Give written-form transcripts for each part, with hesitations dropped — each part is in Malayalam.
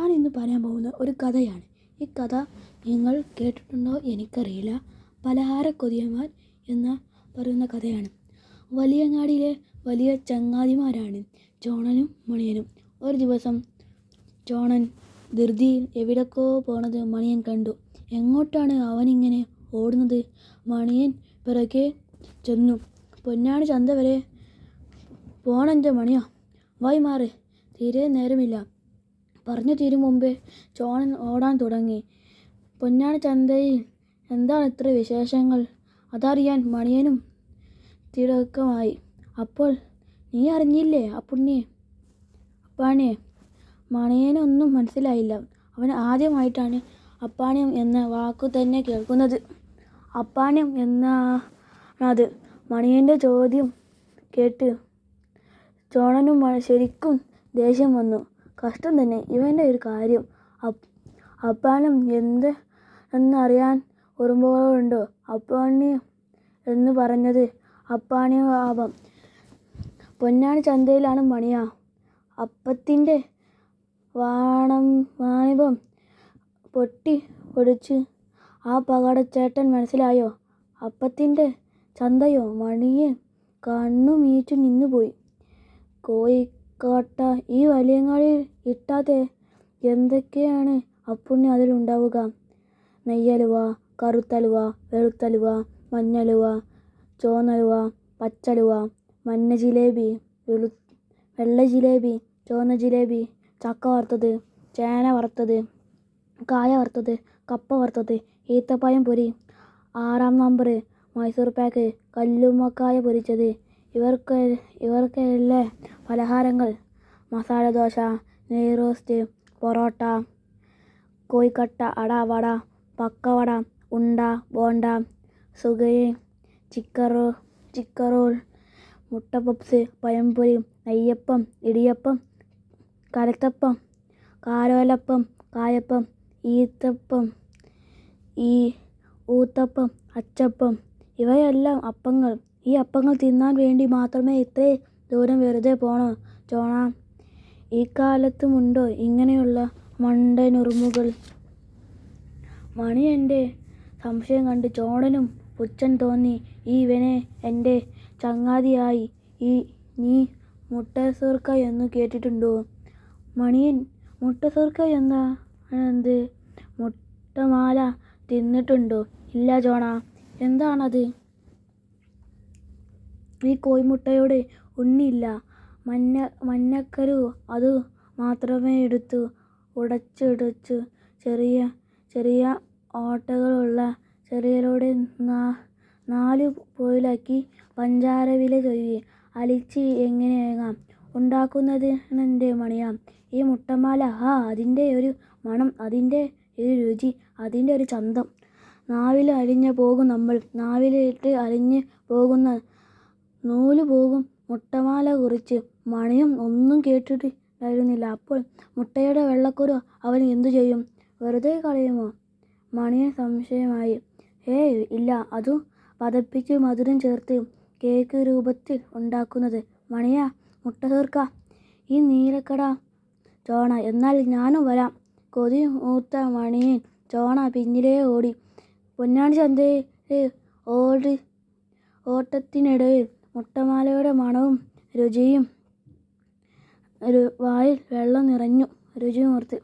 ഞാൻ ഇന്ന് പറയാൻ പോകുന്ന ഒരു കഥയാണ്. ഈ കഥ നിങ്ങൾ കേട്ടിട്ടുണ്ടോ എനിക്കറിയില്ല. പലഹാരക്കൊതിയന്മാർ എന്ന് പറയുന്ന കഥയാണ്. വലിയങ്ങാടിയിലെ വലിയ ചങ്ങാതിമാരാണ് ചോണനും മണിയനും. ഒരു ദിവസം ചോണൻ ധൃതിയിൽ എവിടേക്കോ പോണത് മണിയൻ കണ്ടു. എങ്ങോട്ടാണ് അവനിങ്ങനെ ഓടുന്നത്? മണിയൻ പിറകെ ചെന്നു. പൊന്നാണി ചന്ത വരെ പോണെൻ്റെ മണിയാ, വായി മാറ്, തീരെ നേരമില്ല. പറഞ്ഞു തീരും മുമ്പേ ചോണൻ ഓടാൻ തുടങ്ങി. പൊന്നാണി ചന്തയിൽ എന്താണ് ഇത്ര വിശേഷങ്ങൾ? അതറിയാൻ മണിയനും തിടുക്കമായി. അപ്പോൾ നീ അറിഞ്ഞില്ലേ അപ്പാണിയെ? മണിയനൊന്നും മനസ്സിലായില്ല. അവൻ ആദ്യമായിട്ടാണ് അപ്പാണിയം എന്ന വാക്കു തന്നെ കേൾക്കുന്നത്. അപ്പാണിയം എന്നാണത്? മണിയൻ്റെ ചോദ്യം കേട്ട് ചോണനും ശരിക്കും ദേഷ്യം വന്നു. കഷ്ടം തന്നെ, ഇവൻ്റെ ഒരു കാര്യം. അപ്പാണിയം എന്നറിയാൻ ഓർമ്മയുണ്ടോ? അപ്പാണിയം എന്ന് പറഞ്ഞത് അപ്പാണിയാവാം. പൊന്നാണി ചന്തയിലാണ് മണിയാ. അപ്പത്തിൻ്റെ വാണിഭം പൊട്ടി പൊടിച്ച് ആ പകടച്ചേട്ടൻ മനസ്സിലായോ? അപ്പത്തിൻ്റെ ചന്തയോ? മണിയൻ കണ്ണുമീച്ചു നിന്നുപോയി. കോഴിക്കോട്ട ഈ വലിയങ്ങാടിയിൽ ഇട്ടാതെ എന്തൊക്കെയാണ് അപ്പുണ്ണി അതിലുണ്ടാവുക? നെയ്യലുവ, കറുത്തലുവ, വെളുത്തലുവ, മഞ്ഞലുവ, ചുവന്നലുവ, പച്ചലുവ, മഞ്ഞ ജിലേബി, വെള്ള ജിലേബി, ചുവന്ന ജിലേബി, ചക്ക വറുത്തത്, ചേന വറുത്തത്, കായ വറുത്തത്, കപ്പ വറുത്തത്, ഈത്തപ്പഴം പൊരി, 6 നമ്പർ മൈസൂർ പാക്ക്, കല്ലുമ്മക്കായ പൊരിച്ചത്, ഇവർക്കല്ലേ പലഹാരങ്ങൾ. മസാല ദോശ, നെയ് റോസ്റ്റ്, പൊറോട്ട, കോഴിക്കട്ട, അട, വട, പക്കവട, ഉണ്ട, ബോണ്ട, സുഗിയൻ, ചിക്കൻ റോൾ, മുട്ട പപ്സ്, പഴംപൊരി, നെയ്യപ്പം, ഇടിയപ്പം, കലത്തപ്പം, കാരോലപ്പം, കായപ്പം, ഊത്തപ്പം, അച്ചപ്പം, ഇവയെല്ലാം അപ്പങ്ങൾ. ഈ അപ്പങ്ങൾ തിന്നാൻ വേണ്ടി മാത്രമേ ഇത്രയും ദൂരം വെറുതെ പോണോ ചോണ? ഇക്കാലത്തുമുണ്ടോ ഇങ്ങനെയുള്ള മണ്ടനുറുമ്പുകൾ? മണിയൻ്റെ സംശയം കണ്ട് ചോണനും പുച്ഛം തോന്നി. ഇവനെ എൻ്റെ ചങ്ങാതിയായി നീ മുട്ടസുർക്ക എന്നു കേട്ടിട്ടുണ്ടോ? മണിയൻ മുട്ടസുർക്ക എന്താണത്? മുട്ടമാല തിന്നിട്ടുണ്ടോ? ഇല്ല ചോണ. എന്താണത്? ഈ കോഴിമുട്ടയോട് ഉണ്ണിയില്ല, മഞ്ഞക്കരു, അതു മാത്രമേ എടുത്ത് ഉടച്ച് ചെറിയ ഓട്ടകളുള്ള ചെറിയലോടെ 4 പോയിലാക്കി പഞ്ചാരവില ചൊരിഞ്ഞ് അലിച്ച് എങ്ങനെയാകാം ഉണ്ടാക്കുന്നതെൻ്റെ മണിയാ ഈ മുട്ടമാല. അതിൻ്റെ ഒരു മണം, അതിൻ്റെ ഒരു രുചി, അതിൻ്റെ ഒരു ചന്തം. നാവിൽ അലിഞ്ഞു പോകും നമ്മൾ. നാവിലിട്ട് അലിഞ്ഞു പോകുന്ന നൂല് പോകും. മുട്ടമാല കുറിച്ച് മണിയും ഒന്നും കേട്ടിട്ടുണ്ടായിരുന്നില്ല. അപ്പോൾ മുട്ടയുടെ വെള്ളക്കുരു അവൻ എന്തു ചെയ്യും? വെറുതെ കളയുമോ? മണിയൻ സംശയമായി. ഇല്ല, അതു പതപ്പിച്ച് മധുരം ചേർത്ത് കേക്ക് രൂപത്തിൽ ഉണ്ടാക്കുന്നത്. മണിയാ, മുട്ടസുർക്ക ഈ നീലക്കട ചോണ. എന്നാൽ ഞാനും വരാം. കൊതി മൂത്ത മണിയൻ ചോണ പിന്നിലേ ഓടി. പൊന്നാണി ചന്തയിലെ ഓട്ടത്തിനിടയിൽ മുട്ടമാലയുടെ മണവും രുചിയും വായിൽ വെള്ളം നിറഞ്ഞു. രുചിയോർത്ത്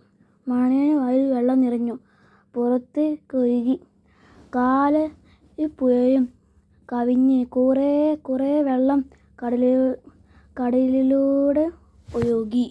മണിയന് വായിൽ വെള്ളം നിറഞ്ഞു. പുറത്ത് കൊഴുകി. കാലപ്പുഴയും കവിഞ്ഞ് കുറേ വെള്ളം കടലിലൂടെ ഒഴുകി.